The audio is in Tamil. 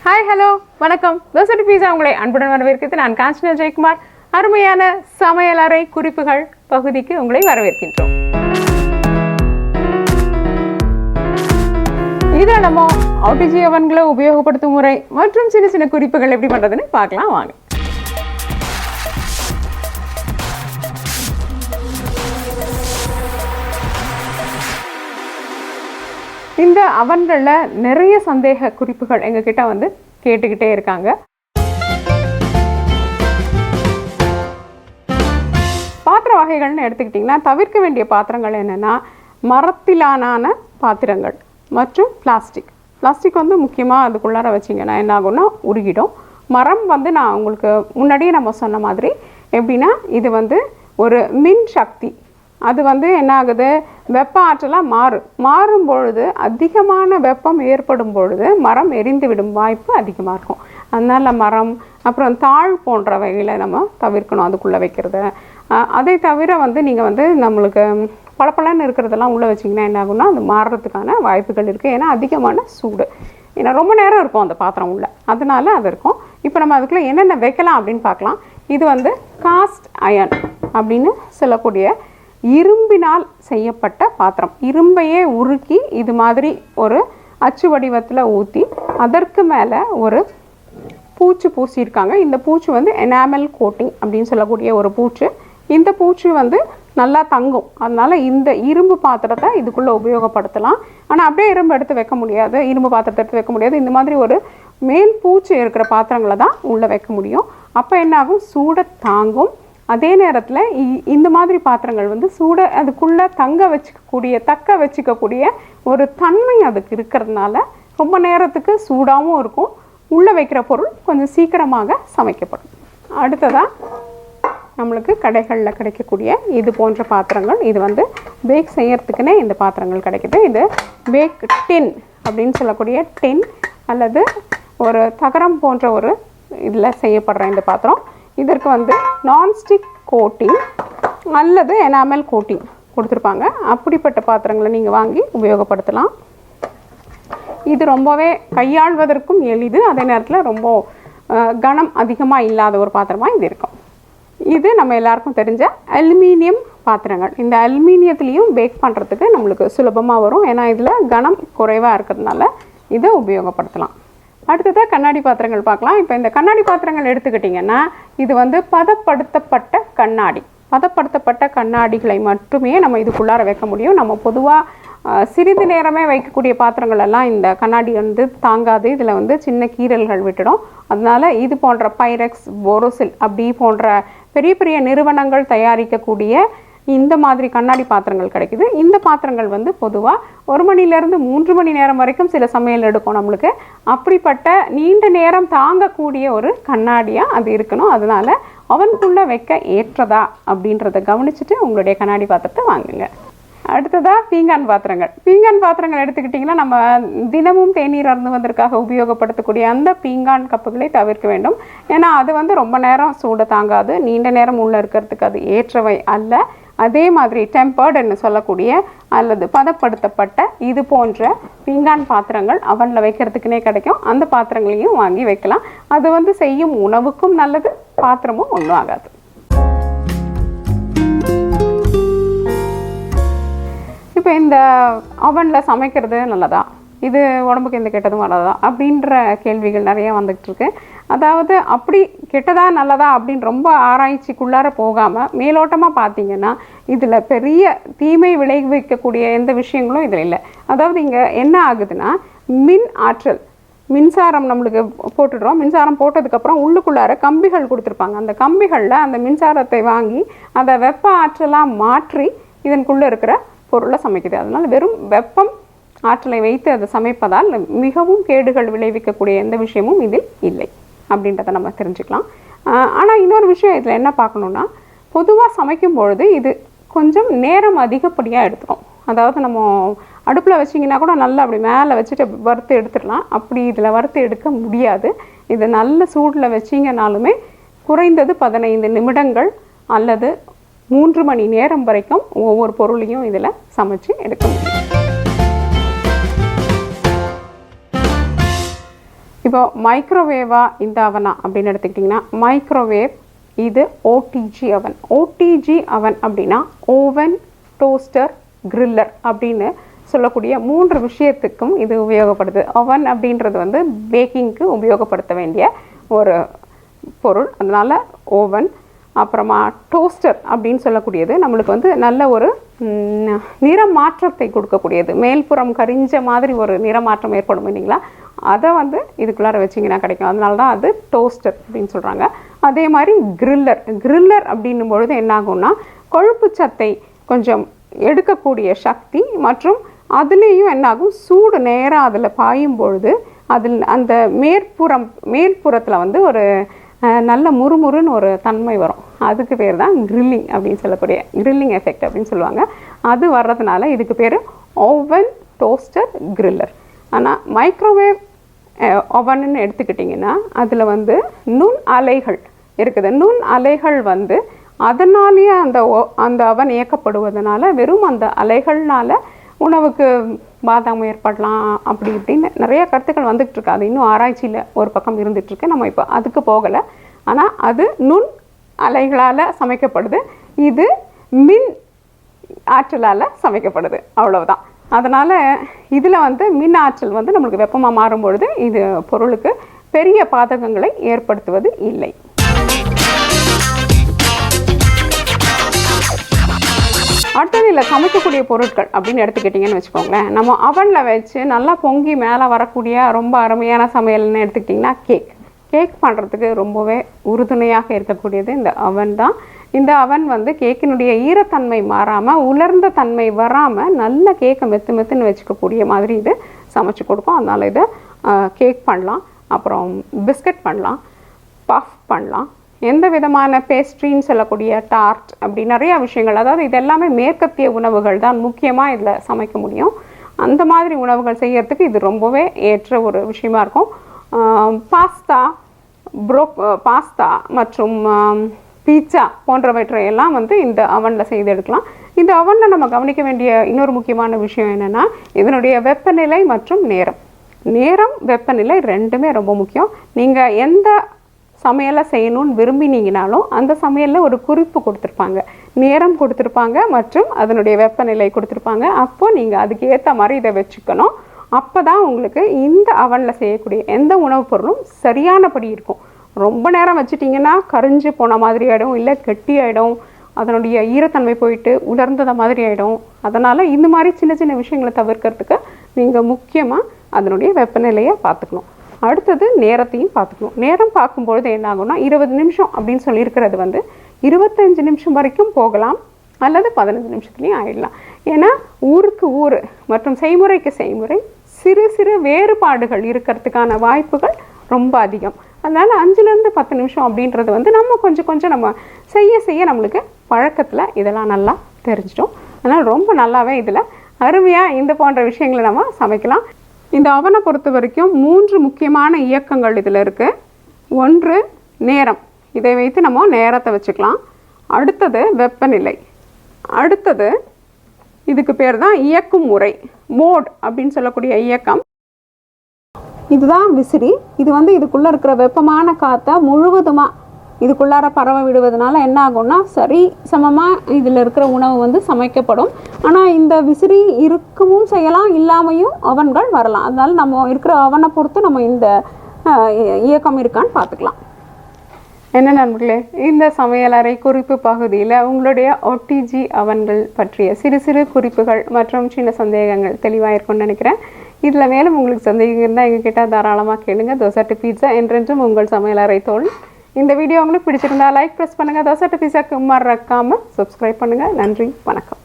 ஹாய் ஹலோ வணக்கம். தோசை பீஸா உங்களை அன்புடன் வரவேற்கிறது. நான் காஞ்சனா ஜெயக்குமார். அருமையான சமையலறை குறிப்புகள் பகுதிக்கு உங்களை வரவேற்கின்றோம். இதில் நம்ம ஆர்டிஜி அவன்களை உபயோகப்படுத்தும் முறை மற்றும் சின்ன சின்ன குறிப்புகள் எப்படி பண்ணுறதுன்னு பார்க்கலாம் வாங்க. இந்த அவன்களில் நிறைய சந்தேக குறிப்புகள் எங்ககிட்ட வந்து கேட்டுக்கிட்டே இருக்காங்க. பாத்திர வகைகள்னு எடுத்துக்கிட்டிங்கன்னா தவிர்க்க வேண்டிய பாத்திரங்கள் என்னென்னா மரத்திலான பாத்திரங்கள் மற்றும் பிளாஸ்டிக் வந்து முக்கியமாக அதுக்குள்ளார வச்சிங்கன்னா என்ன ஆகும்னா உருகிடும். மரம் வந்து நான் உங்களுக்கு முன்னாடியே நம்ம சொன்ன மாதிரி எப்படின்னா இது வந்து ஒரு மின் சக்தி. அது வந்து என்ன ஆகுது, வெப்ப ஆற்றலாக மாறும் பொழுது அதிகமான வெப்பம் ஏற்படும் பொழுது மரம் எரிந்து விடும் வாய்ப்பு அதிகமாக இருக்கும். அதனால் மரம் அப்புறம் தாழ் போன்றவைகளை நம்ம தவிர்க்கணும் அதுக்குள்ளே வைக்கிறத. அதை தவிர வந்து நீங்கள் வந்து நம்மளுக்கு பளபளன்னு இருக்கிறதெல்லாம் உள்ளே வச்சிங்கன்னா என்ன ஆகும்னா அது மாறுறதுக்கான வாய்ப்புகள் இருக்குது. ஏன்னா அதிகமான சூடு, ஏன்னா ரொம்ப நேரம் இருக்கும் அந்த பாத்திரம் உள்ள, அதனால அது இருக்கும். இப்போ நம்ம அதுக்குள்ளே என்னென்ன வைக்கலாம் அப்படின்னு பார்க்கலாம். இது வந்து காஸ்ட் அயர்ன் அப்படின்னு சொல்லக்கூடிய இரும்பினால் செய்யப்பட்ட பாத்திரம். இரும்பையே உருக்கி இது மாதிரி ஒரு அச்சு வடிவத்தில் ஊற்றி அதற்கு மேலே ஒரு பூச்சு பூசியிருக்காங்க. இந்த பூச்சு வந்து எனாமல் கோட்டிங் அப்படின்னு சொல்லக்கூடிய ஒரு பூச்சு. இந்த பூச்சு வந்து நல்லா தங்கும். அதனால் இந்த இரும்பு பாத்திரத்தை இதுக்குள்ளே உபயோகப்படுத்தலாம். ஆனால் அப்படியே இரும்பு எடுத்து வைக்க முடியாது, இரும்பு பாத்திரத்தை எடுத்து வைக்க முடியாது. இந்த மாதிரி ஒரு மேல் பூச்சு இருக்கிற பாத்திரங்களை தான் உள்ளே வைக்க முடியும். அப்போ என்னாகும், சூடை தாங்கும். அதே நேரத்தில் இந்த மாதிரி பாத்திரங்கள் வந்து சூட அதுக்குள்ளே தக்க வச்சுக்கக்கூடிய ஒரு தன்மை அதுக்கு இருக்கிறதுனால ரொம்ப நேரத்துக்கு சூடாகவும் இருக்கும். உள்ளே வைக்கிற பொருள் கொஞ்சம் சீக்கிரமாக சமைக்கப்படும். அடுத்ததாக நம்மளுக்கு கடைகளில் கிடைக்கக்கூடிய இது போன்ற பாத்திரங்கள். இது வந்து பேக் செய்யறதுக்குன்னே இந்த பாத்திரங்கள் கிடைக்குது. இது பேக் டின் அப்படின்னு சொல்லக்கூடிய டின் அல்லது ஒரு தகரம் போன்ற ஒரு இதில் செய்யப்படுற இந்த பாத்திரம். இதற்கு வந்து நான்ஸ்டிக் கோட்டிங் அல்லது எனாமல் கோட்டிங் கொடுத்துருப்பாங்க. அப்படிப்பட்ட பாத்திரங்களை நீங்கள் வாங்கி உபயோகப்படுத்தலாம். இது ரொம்பவே கையாள்வதற்கும் எளிது, அதே நேரத்தில் ரொம்ப கனம் அதிகமாக இல்லாத ஒரு பாத்திரமாக இது இருக்கும். இது நம்ம எல்லாருக்கும் தெரிஞ்ச அலுமினியம் பாத்திரங்கள். இந்த அலுமினியத்துலேயும் பேக் பண்ணுறதுக்கு நம்மளுக்கு சுலபமாக வரும். ஏன்னா இதில் கனம் குறைவாக இருக்கிறதுனால இதை உபயோகப்படுத்தலாம். அடுத்ததாக கண்ணாடி பாத்திரங்கள் பார்க்கலாம். இப்போ இந்த கண்ணாடி பாத்திரங்கள் எடுத்துக்கிட்டிங்கன்னா இது வந்து பதப்படுத்தப்பட்ட கண்ணாடிகளை மட்டுமே நம்ம இதுக்குள்ளார வைக்க முடியும். நம்ம பொதுவாக சிறிது நேரமே வைக்கக்கூடிய பாத்திரங்கள் எல்லாம் இந்த கண்ணாடி வந்து தாங்காது. இதில் வந்து சின்ன கீறல்கள் விட்டுடும். அதனால் இது போன்ற பைரெக்ஸ், போரோசில் அப்படி போன்ற பெரிய பெரிய நிறுவனங்கள் தயாரிக்கக்கூடிய இந்த மாதிரி கண்ணாடி பாத்திரங்கள் கிடைக்குது. இந்த பாத்திரங்கள் வந்து பொதுவாக 1 மணிலேருந்து 3 மணி நேரம் வரைக்கும் சில சமையல் எடுக்கும் நம்மளுக்கு. அப்படிப்பட்ட நீண்ட நேரம் தாங்கக்கூடிய ஒரு கண்ணாடியாக அது இருக்கணும். அதனால் அவனுக்குள்ளே வைக்க ஏற்றதா அப்படின்றத கவனிச்சுட்டு உங்களுடைய கண்ணாடி பாத்திரத்தை வாங்குங்க. அடுத்ததாக பீங்கான் பாத்திரங்கள் எடுத்துக்கிட்டிங்கன்னா நம்ம தினமும் தேநீர் அருந்துவதற்காக உபயோகப்படுத்தக்கூடிய அந்த பீங்கான் கப்புகளை தவிர்க்க வேண்டும். ஏன்னா அது வந்து ரொம்ப நேரம் சூட தாங்காது, நீண்ட நேரம் உள்ளே இருக்கிறதுக்கு அது ஏற்றவை அல்ல. அதே மாதிரி டெம்பர்டுன்னு சொல்லக்கூடிய அல்லது பதப்படுத்தப்பட்ட இது போன்ற பீங்கான் பாத்திரங்கள் அவனில் வைக்கிறதுக்குனே கிடைக்கும். அந்த பாத்திரங்களையும் வாங்கி வைக்கலாம். அது வந்து செய்யும் உணவுக்கும் நல்லது, பாத்திரமும் ஒன்றும் ஆகாது. இப்போ இந்த அவனில் சமைக்கிறது நல்லதா, இது உடம்புக்கு எந்த கெட்டதும் வராதா அப்படின்ற கேள்விகள் நிறைய வந்துகிட்டு இருக்கு. அதாவது அப்படி கெட்டதா நல்லதா அப்படின்னு ரொம்ப ஆராய்ச்சிக்குள்ளார போகாமல் மேலோட்டமாக பார்த்தீங்கன்னா இதில் பெரிய தீமை விளைவிக்கக்கூடிய எந்த விஷயங்களும் இதில் இல்லை. அதாவது இங்கே என்ன ஆகுதுன்னா மின் ஆற்றல், மின்சாரம் நம்மளுக்கு போட்டுடுறோம். மின்சாரம் போட்டதுக்கப்புறம் உள்ளுக்குள்ளார கம்பிகள் கொடுத்துருப்பாங்க. அந்த கம்பிகளில் அந்த மின்சாரத்தை வாங்கி அதை வெப்ப ஆற்றலாக மாற்றி இதனுக்குள்ளே இருக்கிற பொருளை சமைக்குது. அதனால் வெறும் வெப்பம் ஆற்றலை வைத்து அதை சமைப்பதால் மிகவும் கேடுகள் விளைவிக்கக்கூடிய எந்த விஷயமும் இதில் இல்லை அப்படின்றத நம்ம தெரிஞ்சுக்கலாம். ஆனால் இன்னொரு விஷயம் இதில் என்ன பார்க்கணுன்னா, பொதுவாக சமைக்கும் பொழுது இது கொஞ்சம் நேரம் அதிகப்படியாக எடுத்துக்கும். அதாவது நம்ம அடுப்பில் வச்சிங்கன்னா கூட நல்லா அப்படி மேலே வச்சுட்டு வறுத்து எடுத்துடலாம். அப்படி இதில் வறுத்து எடுக்க முடியாது. இது நல்ல சூடில் வச்சிங்கனாலுமே குறைந்தது 15 நிமிடங்கள் அல்லது 3 மணி நேரம் வரைக்கும் ஒவ்வொரு பொருளையும் இதில் சமைச்சு எடுக்க முடியும். இப்போ மைக்ரோவேவா இந்த அவனா அப்படின்னு எடுத்துக்கிட்டிங்கன்னா மைக்ரோவேவ், இது ஓடிஜி அவன். ஓடிஜி அவன் அப்படின்னா ஓவன், டோஸ்டர், கிரில்லர் அப்படின்னு சொல்லக்கூடிய 3 விஷயத்துக்கும் இது உபயோகப்படுது. ஓவன் அப்படின்றது வந்து பேக்கிங்க்கு உபயோகப்படுத்த வேண்டிய ஒரு பொருள், அதனால் ஓவன். அப்புறமா டோஸ்டர் அப்படின்னு சொல்லக்கூடியது நம்மளுக்கு வந்து நல்ல ஒரு நிற மாற்றத்தை கொடுக்கக்கூடியது, மேல்புறம் கரிஞ்ச மாதிரி ஒரு நிறமாற்றம் ஏற்படும் இல்லைங்களா, அதை வந்து இதுக்குள்ளார வச்சிங்கன்னா கிடைக்கும். அதனால தான் அது டோஸ்டர் அப்படின்னு சொல்கிறாங்க. அதே மாதிரி கிரில்லர். கிரில்லர் அப்படின்னும் பொழுது என்னாகும்னா கொழுப்பு சத்தை கொஞ்சம் எடுக்கக்கூடிய சக்தி, மற்றும் அதுலேயும் என்னாகும் சூடு நேராக அதில் பாயும் பொழுது அதில் அந்த மேற்புறத்தில் வந்து ஒரு நல்ல முறுமுறுன்னு ஒரு தன்மை வரும். அதுக்கு பேர் தான் கிரில்லிங் அப்படின்னு சொல்லக்கூடிய கிரில்லிங் எஃபெக்ட் அப்படின்னு சொல்லுவாங்க. அது வர்றதுனால இதுக்கு பேர் ஓவன், டோஸ்டர், கிரில்லர். ஆனால் மைக்ரோவேவ் ஓவன்னு எடுத்துக்கிட்டிங்கன்னா அதில் வந்து நுண் அலைகள் இருக்குது. நுண் அலைகள் வந்து அதனாலேயே அந்த அவன் இயக்கப்படுவதனால வெறும் அந்த அலைகள்னால உணவுக்கு பாதகம் ஏற்படலாம் அப்படி இப்படின்னு நிறைய கருத்துக்கள் வந்துட்டு இருக்கு. அது இன்னும் ஆராய்ச்சியில் ஒரு பக்கம் இருந்துகிட்ருக்கு, நம்ம இப்போ அதுக்கு போகலை. ஆனால் அது நுண் அலைகளால் சமைக்கப்படுது, இது மின் ஆற்றலால் சமைக்கப்படுது, அவ்வளவுதான். அதனால் இதில் வந்து மின் ஆற்றல் வந்து நம்மளுக்கு வெப்பமாக மாறும்பொழுது இது பொருளுக்கு பெரிய பாதகங்களை ஏற்படுத்துவது இல்லை. அடுத்தது இல்லை சமைக்கக்கூடிய பொருட்கள் அப்படின்னு எடுத்துக்கிட்டிங்கன்னு வச்சுக்கோங்களேன். நம்ம அவனில் வச்சு நல்லா பொங்கி மேலே வரக்கூடிய ரொம்ப அருமையான சமையல்னு எடுத்துக்கிட்டிங்கன்னா கேக் பண்ணுறதுக்கு ரொம்பவே உறுதுணையாக இருக்கக்கூடியது இந்த அவன் தான். இந்த அவன் வந்து கேக்கினுடைய ஈரத்தன்மை மாறாமல், உலர்ந்த தன்மை வராமல் நல்ல கேக்கை மெத்துன்னு வச்சுக்கக்கூடிய மாதிரி இது சமைச்சு கொடுக்கும். அதனால் இதை கேக் பண்ணலாம், அப்புறம் பிஸ்கட் பண்ணலாம், பஃப் பண்ணலாம், எந்த விதமான பேஸ்ட்ரின்னு சொல்லக்கூடிய டார்ட், அப்படி நிறையா விஷயங்கள். அதாவது இது எல்லாமே மேற்கத்திய உணவுகள் தான் முக்கியமாக இதில் சமைக்க முடியும். அந்த மாதிரி உணவுகள் செய்யறதுக்கு இது ரொம்பவே ஏற்ற ஒரு விஷயமா இருக்கும். பாஸ்தா மற்றும் பீட்சா போன்றவற்றையெல்லாம் வந்து இந்த அவனில் செய்து எடுக்கலாம். இந்த அவனில் நம்ம கவனிக்க வேண்டிய இன்னொரு முக்கியமான விஷயம் என்னென்னா இதனுடைய வெப்பநிலை மற்றும் நேரம் வெப்பநிலை ரெண்டுமே ரொம்ப முக்கியம். நீங்கள் எந்த சமையலை செய்யணும்னு விரும்பினீங்கனாலும் அந்த சமையலில் ஒரு குறிப்பு கொடுத்துருப்பாங்க, நேரம் கொடுத்துருப்பாங்க மற்றும் அதனுடைய வெப்பநிலை கொடுத்துருப்பாங்க. அப்போது நீங்கள் அதுக்கு ஏற்ற மாதிரி இதை வச்சுக்கணும். அப்போ தான் உங்களுக்கு இந்த அவனில் செய்யக்கூடிய எந்த உணவுப் பொருளும் சரியானபடி இருக்கும். ரொம்ப நேரம் வச்சுட்டிங்கன்னா கரிஞ்சு போன மாதிரி ஆகிடும், இல்லை கெட்டி ஆகிடும், அதனுடைய ஈரத்தன்மை போயிட்டு உலர்ந்தத மாதிரி ஆகிடும். அதனால் இந்த மாதிரி சின்ன விஷயங்களை தவிர்க்கிறதுக்கு நீங்கள் முக்கியமாக அதனுடைய வெப்பநிலையை பார்த்துக்கணும். அடுத்தது நேரத்தையும் பார்த்துக்கணும். நேரம் பார்க்கும்பொழுது என்ன ஆகும்னா 20 நிமிஷம் அப்படின்னு சொல்லியிருக்கிறது வந்து 25 நிமிஷம் வரைக்கும் போகலாம், அல்லது 15 நிமிஷத்துலேயும் ஆயிடலாம். ஏன்னா ஊருக்கு ஊர் மற்றும் செய்முறைக்கு செய்முறை சிறு வேறுபாடுகள் இருக்கிறதுக்கான வாய்ப்புகள் ரொம்ப அதிகம். அதனால் 5லேருந்து 10 நிமிஷம் அப்படின்றது வந்து நம்ம கொஞ்சம் நம்ம செய்ய நம்மளுக்கு பழக்கத்தில் இதெல்லாம் நல்லா தெரிஞ்சிட்டோம். அதனால் ரொம்ப நல்லாவே இதில் அருமையாக இந்த போன்ற விஷயங்களை நம்ம சமைக்கலாம். இந்த அவனை பொறுத்த வரைக்கும் 3 முக்கியமான இயக்கங்கள் இதில் இருக்குது. ஒன்று நேரம், இதை வைத்து நம்ம நேரத்தை வச்சுக்கலாம். அடுத்தது வெப்பநிலை, அடுத்தது இதுக்கு பேர் தான் இயக்கும் முறை, மோட் அப்படின்னு சொல்லக்கூடிய இயக்கம். இதுதான் விசிறி. இது வந்து இதுக்குள்ளே இருக்கிற வெப்பமான காற்றை முழுவதுமாக இதுக்குள்ளார பரவ விடுவதனால என்ன ஆகும்னா சரி சமமாக இதில் இருக்கிற உணவு வந்து சமைக்கப்படும். ஆனால் இந்த விசிறி இருக்கவும் செய்யலாம், இல்லாமையும் அவன்கள் வரலாம். அதனால் நம்ம இருக்கிற அவனை பொறுத்து நம்ம இந்த இயக்கம் இருக்கான்னு பார்த்துக்கலாம். என்ன நண்பர்களே, இந்த சமையலறை குறிப்பு பகுதியில் உங்களுடைய ஓடிஜி அவன்கள் பற்றிய சிறு குறிப்புகள் மற்றும் சின்ன சந்தேகங்கள் தெளிவாக இருக்கும்னு நினைக்கிறேன். இதில் மேலும் உங்களுக்கு சந்தேகம் இருந்தால் எங்ககிட்ட தாராளமாக கேளுங்க. தோசை டு பீட்சா என்றென்றும் உங்கள் சமையலறை தோல். இந்த வீடியோ உங்களுக்கு பிடிச்சிருந்தா லைக் ப்ரெஸ் பண்ணுங்கள். தோசை டு பீட்சாக்கு மறக்காமல் சப்ஸ்கிரைப் பண்ணுங்கள். நன்றி, வணக்கம்.